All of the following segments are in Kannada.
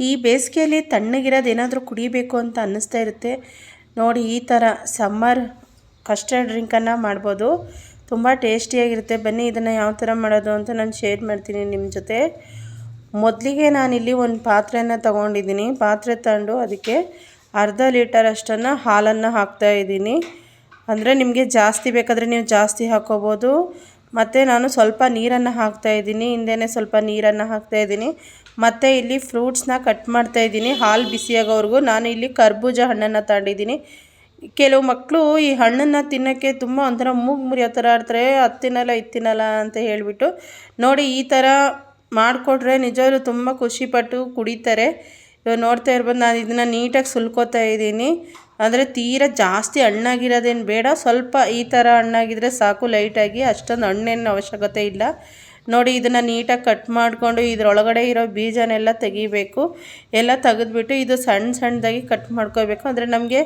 ಈ ಬೇಸಿಗೆಯಲ್ಲಿ ತಣ್ಣಗಿರೋದು ಏನಾದರೂ ಕುಡಿಬೇಕು ಅಂತ ಅನ್ನಿಸ್ತಾ ಇರುತ್ತೆ ನೋಡಿ. ಈ ಥರ ಸಮ್ಮರ್ ಕಸ್ಟರ್ಡ್ ಡ್ರಿಂಕನ್ನು ಮಾಡ್ಬೋದು, ತುಂಬ ಟೇಸ್ಟಿಯಾಗಿರುತ್ತೆ. ಬನ್ನಿ ಇದನ್ನು ಯಾವ ಥರ ಮಾಡೋದು ಅಂತ ನಾನು ಶೇರ್ ಮಾಡ್ತೀನಿ ನಿಮ್ಮ ಜೊತೆ. ಮೊದಲಿಗೆ ನಾನಿಲ್ಲಿ ಒಂದು ಪಾತ್ರೆಯನ್ನು ತೊಗೊಂಡಿದ್ದೀನಿ. ಪಾತ್ರೆ ತಗೊಂಡು ಅದಕ್ಕೆ ಅರ್ಧ ಲೀಟರ್ ಅಷ್ಟನ್ನು ಹಾಲನ್ನು ಹಾಕ್ತಾಯಿದ್ದೀನಿ. ಅಂದರೆ ನಿಮಗೆ ಜಾಸ್ತಿ ಬೇಕಾದರೆ ನೀವು ಜಾಸ್ತಿ ಹಾಕ್ಕೋಬೋದು. ಮತ್ತು ನಾನು ಸ್ವಲ್ಪ ನೀರನ್ನು ಹಾಕ್ತಾಯಿದ್ದೀನಿ, ಹಿಂದೆಯೇ ಸ್ವಲ್ಪ ನೀರನ್ನು ಹಾಕ್ತಾಯಿದ್ದೀನಿ. ಮತ್ತು ಇಲ್ಲಿ ಫ್ರೂಟ್ಸ್ನ ಕಟ್ ಮಾಡ್ತಾಯಿದ್ದೀನಿ ಹಾಲು ಬಿಸಿಯಾಗೋವರೆಗೂ. ನಾನು ಇಲ್ಲಿ ಕರ್ಬೂಜ ಹಣ್ಣನ್ನು ತಗೊಂಡಿದ್ದೀನಿ. ಕೆಲವು ಮಕ್ಕಳು ಈ ಹಣ್ಣನ್ನು ತಿನ್ನೋಕ್ಕೆ ತುಂಬ ಒಂಥರ ಮೂಗು ಮುರಿಯೋ ಥರ ಆಡ್ತಾರೆ, ಅದು ತಿನ್ನಲ್ಲ ಇದು ತಿನ್ನಲ್ಲ ಅಂತ ಹೇಳಿಬಿಟ್ಟು. ನೋಡಿ ಈ ಥರ ಮಾಡಿಕೊಟ್ರೆ ನಿಜವಾಗ್ಲೂ ತುಂಬ ಖುಷಿಪಟ್ಟು ಕುಡಿತಾರೆ. ಇವಾಗ ನೋಡ್ತಾ ಇರ್ಬೋದು, ನಾನು ಇದನ್ನು ನೀಟಾಗಿ ಸುಲ್ಕೋತಾ ಇದ್ದೀನಿ. ಅಂದರೆ ತೀರಾ ಜಾಸ್ತಿ ಹಣ್ಣಾಗಿರೋದೇನು ಬೇಡ, ಸ್ವಲ್ಪ ಈ ಥರ ಹಣ್ಣಾಗಿದ್ದರೆ ಸಾಕು, ಲೈಟಾಗಿ. ಅಷ್ಟೊಂದು ಹಣ್ಣೇನು ಅವಶ್ಯಕತೆ ಇಲ್ಲ. ನೋಡಿ ಇದನ್ನು ನೀಟಾಗಿ ಕಟ್ ಮಾಡಿಕೊಂಡು ಇದರೊಳಗಡೆ ಇರೋ ಬೀಜನೆಲ್ಲ ತೆಗಿಬೇಕು. ಎಲ್ಲ ತೆಗೆದ್ಬಿಟ್ಟು ಇದು ಸಣ್ಣ ಸಣ್ಣದಾಗಿ ಕಟ್ ಮಾಡ್ಕೋಬೇಕು. ಅಂದರೆ ನಮಗೆ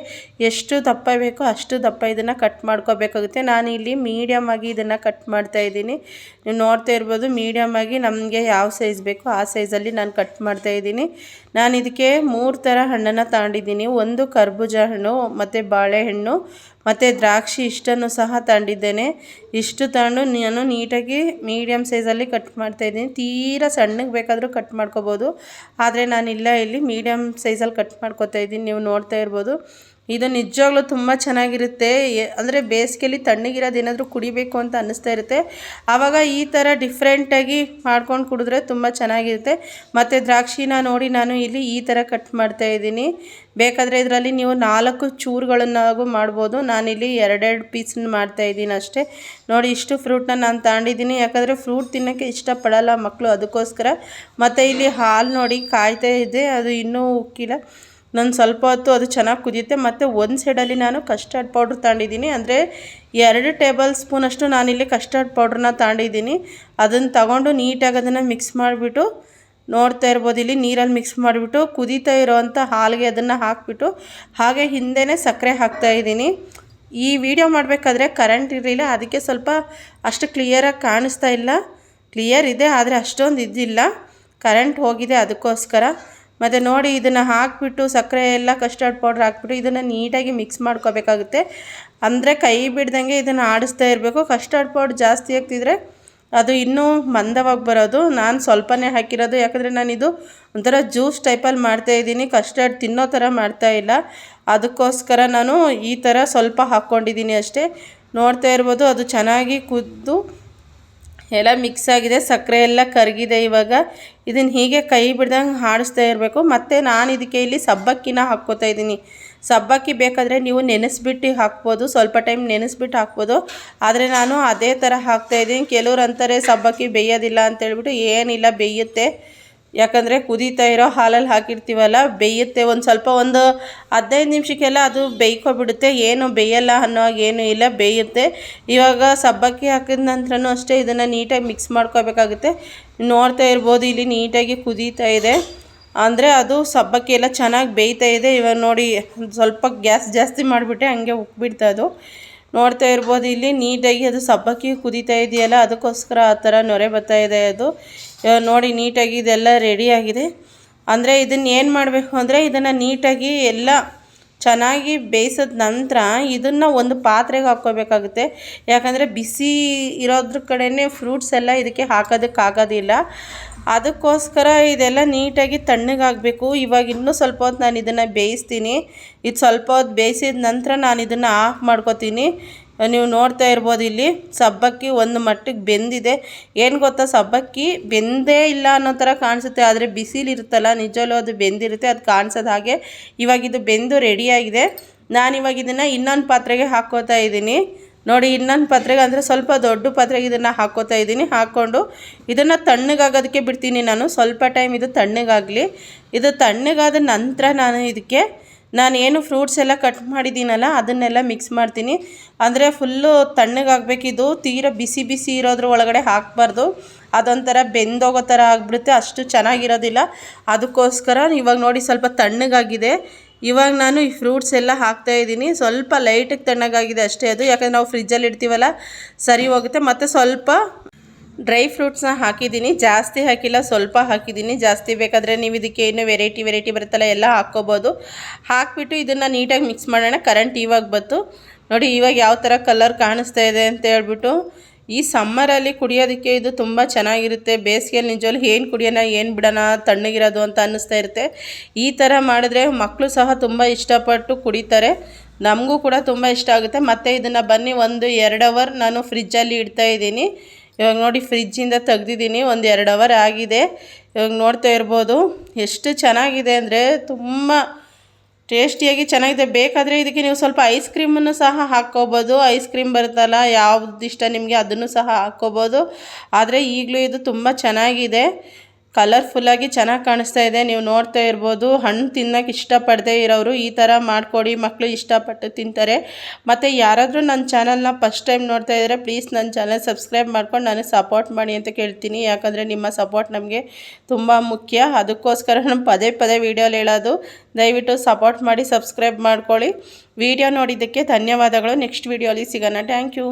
ಎಷ್ಟು ದಪ್ಪ ಬೇಕೋ ಅಷ್ಟು ದಪ್ಪ ಇದನ್ನು ಕಟ್ ಮಾಡ್ಕೋಬೇಕಾಗುತ್ತೆ. ನಾನು ಇಲ್ಲಿ ಮೀಡಿಯಮ್ ಆಗಿ ಇದನ್ನು ಕಟ್ ಮಾಡ್ತಾಯಿದ್ದೀನಿ. ನೀವು ನೋಡ್ತಾ ಇರ್ಬೋದು, ಮೀಡಿಯಮ್ ಆಗಿ ನಮಗೆ ಯಾವ ಸೈಜ್ ಬೇಕೋ ಆ ಸೈಜಲ್ಲಿ ನಾನು ಕಟ್ ಮಾಡ್ತಾಯಿದ್ದೀನಿ. ನಾನು ಇದಕ್ಕೆ 3 ಥರ ಹಣ್ಣನ್ನು ತಗೊಂಡಿದ್ದೀನಿ. ಒಂದು ಕರ್ಬೂಜ ಹಣ್ಣು, ಮತ್ತು ಬಾಳೆಹಣ್ಣು, ಮತ್ತು ದ್ರಾಕ್ಷಿ ಇಷ್ಟನ್ನು ಸಹ ತಗೊಂಡಿದ್ದೇನೆ. ಇಷ್ಟು ತಗೊಂಡು ನಾನು ನೀಟಾಗಿ ಮೀಡಿಯಮ್ ಸೈಜಲ್ಲಿ ಕಟ್ ಮಾಡ್ತಾಯಿದ್ದೀನಿ. ತೀರಾ ಸಣ್ಣಗೆ ಬೇಕಾದರೂ ಕಟ್ ಮಾಡ್ಕೋಬೋದು, ಆದರೆ ನಾನಿಲ್ಲ ಇಲ್ಲಿ ಮೀಡಿಯಮ್ ಸೈಜಲ್ಲಿ ಕಟ್ ಮಾಡ್ಕೊತಾ ಇದ್ದೀನಿ. ನೀವು ನೋಡ್ತಾ ಇರ್ಬೋದು, ಇದು ನಿಜವಾಗ್ಲೂ ತುಂಬ ಚೆನ್ನಾಗಿರುತ್ತೆ. ಅಂದರೆ ಬೇಸಿಗೆಯಲ್ಲಿ ತಣ್ಣಗಿರೋದು ಏನಾದರೂ ಕುಡಿಬೇಕು ಅಂತ ಅನ್ನಿಸ್ತಾ ಇರುತ್ತೆ. ಆವಾಗ ಈ ಥರ ಡಿಫ್ರೆಂಟಾಗಿ ಮಾಡ್ಕೊಂಡು ಕುಡಿದ್ರೆ ತುಂಬ ಚೆನ್ನಾಗಿರುತ್ತೆ. ಮತ್ತು ದ್ರಾಕ್ಷಿನ ನೋಡಿ ನಾನು ಇಲ್ಲಿ ಈ ಥರ ಕಟ್ ಮಾಡ್ತಾಯಿದ್ದೀನಿ. ಬೇಕಾದರೆ ಇದರಲ್ಲಿ ನೀವು 4 ಚೂರುಗಳನ್ನಾಗೂ ಮಾಡ್ಬೋದು. ನಾನಿಲ್ಲಿ 2 ಪೀಸನ್ನು ಮಾಡ್ತಾಯಿದ್ದೀನಿ ಅಷ್ಟೇ. ನೋಡಿ ಇಷ್ಟು ಫ್ರೂಟನ್ನ ನಾನು ತಗೊಂಡಿದ್ದೀನಿ, ಯಾಕಂದರೆ ಫ್ರೂಟ್ ತಿನ್ನೋಕ್ಕೆ ಇಷ್ಟಪಡಲ್ಲ ಮಕ್ಕಳು, ಅದಕ್ಕೋಸ್ಕರ. ಮತ್ತು ಇಲ್ಲಿ ಹಾಲು ನೋಡಿ ಕಾಯ್ತಾ ಇದೆ, ಅದು ಇನ್ನೂ ಉಕ್ಕಿಲ್ಲ. ನಾನು ಸ್ವಲ್ಪ ಹೊತ್ತು ಅದು ಚೆನ್ನಾಗಿ ಕುದಿಯುತ್ತೆ. ಮತ್ತು ಒಂದು ಸೈಡಲ್ಲಿ ನಾನು ಕಸ್ಟರ್ಡ್ ಪೌಡ್ರ್ ತಗೊಂಡಿದ್ದೀನಿ. ಅಂದರೆ 2 ಟೇಬಲ್ ಸ್ಪೂನಷ್ಟು ನಾನಿಲ್ಲಿ ಕಸ್ಟರ್ಡ್ ಪೌಡ್ರನ್ನ ತಗೊಂಡಿದ್ದೀನಿ. ಅದನ್ನು ತಗೊಂಡು ನೀಟಾಗಿ ಅದನ್ನು ಮಿಕ್ಸ್ ಮಾಡಿಬಿಟ್ಟು, ನೋಡ್ತಾ ಇರ್ಬೋದು ಇಲ್ಲಿ ನೀರಲ್ಲಿ ಮಿಕ್ಸ್ ಮಾಡಿಬಿಟ್ಟು ಕುದೀತಾ ಇರೋವಂಥ ಹಾಲಿಗೆ ಅದನ್ನು ಹಾಕಿಬಿಟ್ಟು, ಹಾಗೆ ಹಿಂದೆಯೇ ಸಕ್ಕರೆ ಹಾಕ್ತಾಯಿದ್ದೀನಿ. ಈ ವಿಡಿಯೋ ಮಾಡಬೇಕಾದ್ರೆ ಕರೆಂಟ್ ಇರಲಿಲ್ಲ, ಅದಕ್ಕೆ ಸ್ವಲ್ಪ ಅಷ್ಟು ಕ್ಲಿಯರಾಗಿ ಕಾಣಿಸ್ತಾ ಇಲ್ಲ. ಕ್ಲಿಯರ್ ಇದೆ ಆದರೆ ಅಷ್ಟೊಂದು ಇದ್ದಿಲ್ಲ, ಕರೆಂಟ್ ಹೋಗಿದೆ ಅದಕ್ಕೋಸ್ಕರ. ಮತ್ತು ನೋಡಿ ಇದನ್ನು ಹಾಕಿಬಿಟ್ಟು ಸಕ್ಕರೆ ಎಲ್ಲ ಕಸ್ಟರ್ಡ್ ಪೌಡ್ರ್ ಹಾಕ್ಬಿಟ್ಟು ಇದನ್ನು ನೀಟಾಗಿ ಮಿಕ್ಸ್ ಮಾಡ್ಕೋಬೇಕಾಗುತ್ತೆ. ಅಂದರೆ ಕೈ ಬಿಡ್ದಂಗೆ ಇದನ್ನು ಆಡಿಸ್ತಾ ಇರಬೇಕು. ಕಸ್ಟರ್ಡ್ ಪೌಡ್ರ್ ಜಾಸ್ತಿ ಹಾಕ್ತಿದ್ರೆ ಅದು ಇನ್ನೂ ಮಂದವಾಗಿ ಬರೋದು. ನಾನು ಸ್ವಲ್ಪನೇ ಹಾಕಿರೋದು, ಯಾಕಂದರೆ ನಾನಿದು ಒಂಥರ ಜ್ಯೂಸ್ ಟೈಪಲ್ಲಿ ಮಾಡ್ತಾಯಿದ್ದೀನಿ, ಕಸ್ಟರ್ಡ್ ತಿನ್ನೋ ಥರ ಮಾಡ್ತಾಯಿಲ್ಲ. ಅದಕ್ಕೋಸ್ಕರ ನಾನು ಈ ಥರ ಸ್ವಲ್ಪ ಹಾಕ್ಕೊಂಡಿದ್ದೀನಿ ಅಷ್ಟೇ. ನೋಡ್ತಾ ಇರ್ಬೋದು, ಅದು ಚೆನ್ನಾಗಿ ಕುದ್ದು ಎಲ್ಲ ಮಿಕ್ಸ್ ಆಗಿದೆ, ಸಕ್ಕರೆ ಎಲ್ಲ ಕರಗಿದೆ. ಇವಾಗ ಇದನ್ನು ಹೀಗೆ ಕೈ ಬಿಡ್ದಂಗೆ ಆಡಿಸ್ತಾ ಇರಬೇಕು. ಮತ್ತು ನಾನು ಇದಕ್ಕೆ ಇಲ್ಲಿ ಸಬ್ಬಕ್ಕಿನ ಹಾಕ್ಕೋತಾ ಇದ್ದೀನಿ. ಸಬ್ಬಕ್ಕಿ ಬೇಕಾದರೆ ನೀವು ನೆನೆಸ್ಬಿಟ್ಟು ಹಾಕ್ಬೋದು, ಸ್ವಲ್ಪ ಟೈಮ್ ನೆನೆಸ್ಬಿಟ್ಟು ಹಾಕ್ಬೋದು. ಆದರೆ ನಾನು ಅದೇ ಥರ ಹಾಕ್ತಾಯಿದ್ದೀನಿ. ಕೆಲವ್ರು ಅಂತಾರೆ ಸಬ್ಬಕ್ಕಿ ಬೇಯೋದಿಲ್ಲ ಅಂತೇಳ್ಬಿಟ್ಟು. ಏನಿಲ್ಲ, ಬೇಯುತ್ತೆ. ಯಾಕಂದರೆ ಕುದೀತಾ ಇರೋ ಹಾಲಲ್ಲಿ ಹಾಕಿರ್ತೀವಲ್ಲ, ಬೇಯುತ್ತೆ. ಒಂದು 15 ನಿಮಿಷಕ್ಕೆಲ್ಲ ಅದು ಬೇಯ್ಕೊಬಿಡುತ್ತೆ. ಏನು ಬೇಯಲ್ಲ ಅನ್ನೋ ಏನೂ ಇಲ್ಲ, ಬೇಯುತ್ತೆ. ಇವಾಗ ಸಬ್ಬಕ್ಕಿ ಹಾಕಿದ ನಂತರನೂ ಅಷ್ಟೇ ಇದನ್ನು ನೀಟಾಗಿ ಮಿಕ್ಸ್ ಮಾಡ್ಕೋಬೇಕಾಗುತ್ತೆ. ನೋಡ್ತಾ ಇರ್ಬೋದು ಇಲ್ಲಿ ನೀಟಾಗಿ ಕುದೀತಾ ಇದೆ. ಅಂದರೆ ಅದು ಸಬ್ಬಕ್ಕಿ ಎಲ್ಲ ಚೆನ್ನಾಗಿ ಬೇಯ್ತಾ ಇದೆ. ಇವಾಗ ನೋಡಿ ಸ್ವಲ್ಪ ಗ್ಯಾಸ್ ಜಾಸ್ತಿ ಮಾಡಿಬಿಟ್ಟೆ, ಹಂಗೆ ಉಕ್ಬಿಡ್ತಾ ಅದು. ನೋಡ್ತಾ ಇರ್ಬೋದು ಇಲ್ಲಿ ನೀಟಾಗಿ ಅದು ಸಬ್ಬಕ್ಕಿ ಕುದೀತಾ ಇದೆಯಲ್ಲ, ಅದಕ್ಕೋಸ್ಕರ ಆ ಥರ ನೊರೆ ಬರ್ತಾ ಇದೆ ಅದು. ನೋಡಿ ನೀಟಾಗಿ ಇದೆಲ್ಲ ರೆಡಿಯಾಗಿದೆ. ಅಂದರೆ ಇದನ್ನು ಏನು ಮಾಡಬೇಕು ಅಂದರೆ, ಇದನ್ನು ನೀಟಾಗಿ ಎಲ್ಲ ಚೆನ್ನಾಗಿ ಬೇಯಿಸಿದ ನಂತರ ಇದನ್ನು ಒಂದು ಪಾತ್ರೆಗೆ ಹಾಕ್ಕೋಬೇಕಾಗುತ್ತೆ. ಯಾಕಂದರೆ ಬಿಸಿ ಇರೋದ್ರ ಕಡೆಯೇ ಫ್ರೂಟ್ಸ್ ಎಲ್ಲ ಇದಕ್ಕೆ ಹಾಕೋದಕ್ಕಾಗೋದಿಲ್ಲ. ಅದಕ್ಕೋಸ್ಕರ ಇದೆಲ್ಲ ನೀಟಾಗಿ ತಣ್ಣಗಾಗಬೇಕು. ಇವಾಗ ಇನ್ನೂ ಸ್ವಲ್ಪ ಹೊತ್ತು ನಾನು ಇದನ್ನು ಬೇಯಿಸ್ತೀನಿ. ಇದು ಸ್ವಲ್ಪ ಹೊತ್ತು ಬೇಯಿಸಿದ ನಂತರ ನಾನು ಇದನ್ನು ಆಫ್ ಮಾಡ್ಕೋತೀನಿ. ನೀವು ನೋಡ್ತಾ ಇರ್ಬೋದು ಇಲ್ಲಿ ಸಬ್ಬಕ್ಕಿ ಒಂದು ಮಟ್ಟಿಗೆ ಬೆಂದಿದೆ. ಏನು ಗೊತ್ತಾ, ಸಬ್ಬಕ್ಕಿ ಬೆಂದೇ ಇಲ್ಲ ಅನ್ನೋ ಥರ ಕಾಣಿಸುತ್ತೆ, ಆದರೆ ಬಿಸಿಲಿರುತ್ತಲ್ಲ ನಿಜವಲ್ಲೂ ಅದು ಬೆಂದಿರುತ್ತೆ, ಅದು ಕಾಣಿಸೋದು ಹಾಗೆ. ಇವಾಗ ಇದು ಬೆಂದು ರೆಡಿಯಾಗಿದೆ. ನಾನಿವಾಗ ಇದನ್ನು ಇನ್ನೊಂದು ಪಾತ್ರೆಗೆ ಹಾಕ್ಕೋತಾ ಇದ್ದೀನಿ. ನೋಡಿ ಇನ್ನೊಂದು ಪಾತ್ರೆಗೆ, ಅಂದರೆ ಸ್ವಲ್ಪ ದೊಡ್ಡ ಪಾತ್ರೆಗೆ ಇದನ್ನು ಹಾಕ್ಕೋತಾ ಇದ್ದೀನಿ. ಹಾಕ್ಕೊಂಡು ಇದನ್ನು ತಣ್ಣಗಾಗೋದಕ್ಕೆ ಬಿಡ್ತೀನಿ ನಾನು. ಸ್ವಲ್ಪ ಟೈಮ್ ಇದು ತಣ್ಣಗಾಗಲಿ. ಇದು ತಣ್ಣಗಾದ ನಂತರ ನಾನು ಏನು ಫ್ರೂಟ್ಸ್ ಎಲ್ಲ ಕಟ್ ಮಾಡಿದ್ದೀನಲ್ಲ ಅದನ್ನೆಲ್ಲ ಮಿಕ್ಸ್ ಮಾಡ್ತೀನಿ. ಅಂದರೆ ಫುಲ್ಲು ತಣ್ಣಗಾಗಬೇಕಿದು, ತೀರ ಬಿಸಿ ಬಿಸಿ ಇರೋದ್ರ ಒಳಗಡೆ ಹಾಕಬಾರ್ದು. ಅದೊಂಥರ ಬೆಂದೋಗೋ ಥರ ಆಗಿಬಿಡುತ್ತೆ, ಅಷ್ಟು ಚೆನ್ನಾಗಿರೋದಿಲ್ಲ. ಅದಕ್ಕೋಸ್ಕರ ಇವಾಗ ನೋಡಿ ಸ್ವಲ್ಪ ತಣ್ಣಗಾಗಿದೆ. ಇವಾಗ ನಾನು ಈ ಫ್ರೂಟ್ಸ್ ಎಲ್ಲ ಹಾಕ್ತಾಯಿದ್ದೀನಿ. ಸ್ವಲ್ಪ ಲೈಟಿಗೆ ತಣ್ಣಗಾಗಿದೆ ಅಷ್ಟೇ ಅದು, ಯಾಕಂದರೆ ನಾವು ಫ್ರಿಜ್ಜಲ್ಲಿ ಇಡ್ತೀವಲ್ಲ ಸರಿ ಹೋಗುತ್ತೆ. ಮತ್ತು ಸ್ವಲ್ಪ ಡ್ರೈ ಫ್ರೂಟ್ಸ್ನ ಹಾಕಿದ್ದೀನಿ, ಜಾಸ್ತಿ ಹಾಕಿಲ್ಲ, ಸ್ವಲ್ಪ ಹಾಕಿದ್ದೀನಿ. ಜಾಸ್ತಿ ಬೇಕಾದರೆ ನೀವು ಇದಕ್ಕೆ ಏನು ವೆರೈಟಿ ಬರುತ್ತಲ್ಲ ಎಲ್ಲ ಹಾಕ್ಕೋಬೋದು. ಹಾಕಿಬಿಟ್ಟು ಇದನ್ನು ನೀಟಾಗಿ ಮಿಕ್ಸ್ ಮಾಡೋಣ. ಕರೆಂಟ್ ಇವಾಗ ಬಂತು ನೋಡಿ, ಇವಾಗ ಯಾವ ಥರ ಕಲರ್ ಕಾಣಿಸ್ತಾ ಇದೆ ಅಂತ ಹೇಳ್ಬಿಟ್ಟು. ಈ ಸಮ್ಮರಲ್ಲಿ ಕುಡಿಯೋದಕ್ಕೆ ಇದು ತುಂಬ ಚೆನ್ನಾಗಿರುತ್ತೆ. ಬೇಸಿಗೆಯಲ್ಲಿ ನಿಜವಲ್ಲೂ ಏನು ಕುಡಿಯೋಣ ಏನು ಬಿಡೋಣ ತಣ್ಣಗಿರೋದು ಅಂತ ಅನ್ನಿಸ್ತಾ ಇರುತ್ತೆ. ಈ ಥರ ಮಾಡಿದ್ರೆ ಮಕ್ಕಳು ಸಹ ತುಂಬ ಇಷ್ಟಪಟ್ಟು ಕುಡಿತಾರೆ. ನಮಗೂ ಕೂಡ ತುಂಬ ಇಷ್ಟ ಆಗುತ್ತೆ. ಮತ್ತು ಇದನ್ನು ಬನ್ನಿ 1-2 ಅವರ್ ನಾನು ಫ್ರಿಜ್ಜಲ್ಲಿ ಇಡ್ತಾಯಿದ್ದೀನಿ. ಇವಾಗ ನೋಡಿ ಫ್ರಿಜ್ಜಿಂದ ತೆಗ್ದಿದ್ದೀನಿ, 1-2 ಅವರ್ ಆಗಿದೆ. ಇವಾಗ ನೋಡ್ತಾ ಇರ್ಬೋದು ಎಷ್ಟು ಚೆನ್ನಾಗಿದೆ ಅಂದರೆ ತುಂಬ ಟೇಸ್ಟಿಯಾಗಿ ಚೆನ್ನಾಗಿದೆ. ಬೇಕಾದರೆ ಇದಕ್ಕೆ ನೀವು ಸ್ವಲ್ಪ ಐಸ್ ಕ್ರೀಮನ್ನು ಸಹ ಹಾಕ್ಕೋಬೋದು. ಐಸ್ ಕ್ರೀಮ್ ಬರುತ್ತಲ್ಲ, ಯಾವ್ದು ಇಷ್ಟ ನಿಮಗೆ ಅದನ್ನು ಸಹ ಹಾಕ್ಕೋಬೋದು. ಆದರೆ ಈಗಲೂ ಇದು ತುಂಬ ಚೆನ್ನಾಗಿದೆ, ಕಲರ್ಫುಲ್ಲಾಗಿ ಚೆನ್ನಾಗಿ ಕಾಣಿಸ್ತಾ ಇದೆ. ನೀವು ನೋಡ್ತಾ ಇರ್ಬೋದು. ಹಣ್ಣು ತಿನ್ನೋಕೆ ಇಷ್ಟಪಡದೇ ಇರೋರು ಈ ಥರ ಮಾಡಿಕೊಡಿ, ಮಕ್ಕಳು ಇಷ್ಟಪಟ್ಟು ತಿಂತಾರೆ. ಮತ್ತು ಯಾರಾದರೂ ನನ್ನ ಚಾನಲ್ನ ಫಸ್ಟ್ ಟೈಮ್ ನೋಡ್ತಾ ಇದ್ದರೆ ಪ್ಲೀಸ್ ನನ್ನ ಚಾನಲ್ ಸಬ್ಸ್ಕ್ರೈಬ್ ಮಾಡ್ಕೊಂಡು ನನಗೆ ಸಪೋರ್ಟ್ ಮಾಡಿ ಅಂತ ಕೇಳ್ತೀನಿ. ಯಾಕಂದರೆ ನಿಮ್ಮ ಸಪೋರ್ಟ್ ನಮಗೆ ತುಂಬ ಮುಖ್ಯ. ಅದಕ್ಕೋಸ್ಕರ ನಾನು ಪದೇ ವೀಡಿಯೋಲಿ ಹೇಳೋದು, ದಯವಿಟ್ಟು ಸಪೋರ್ಟ್ ಮಾಡಿ ಸಬ್ಸ್ಕ್ರೈಬ್ ಮಾಡ್ಕೊಳ್ಳಿ. ವಿಡಿಯೋ ನೋಡಿದ್ದಕ್ಕೆ ಧನ್ಯವಾದಗಳು. ನೆಕ್ಸ್ಟ್ ವೀಡಿಯೋಲಿ ಸಿಗೋಣ. Thank you.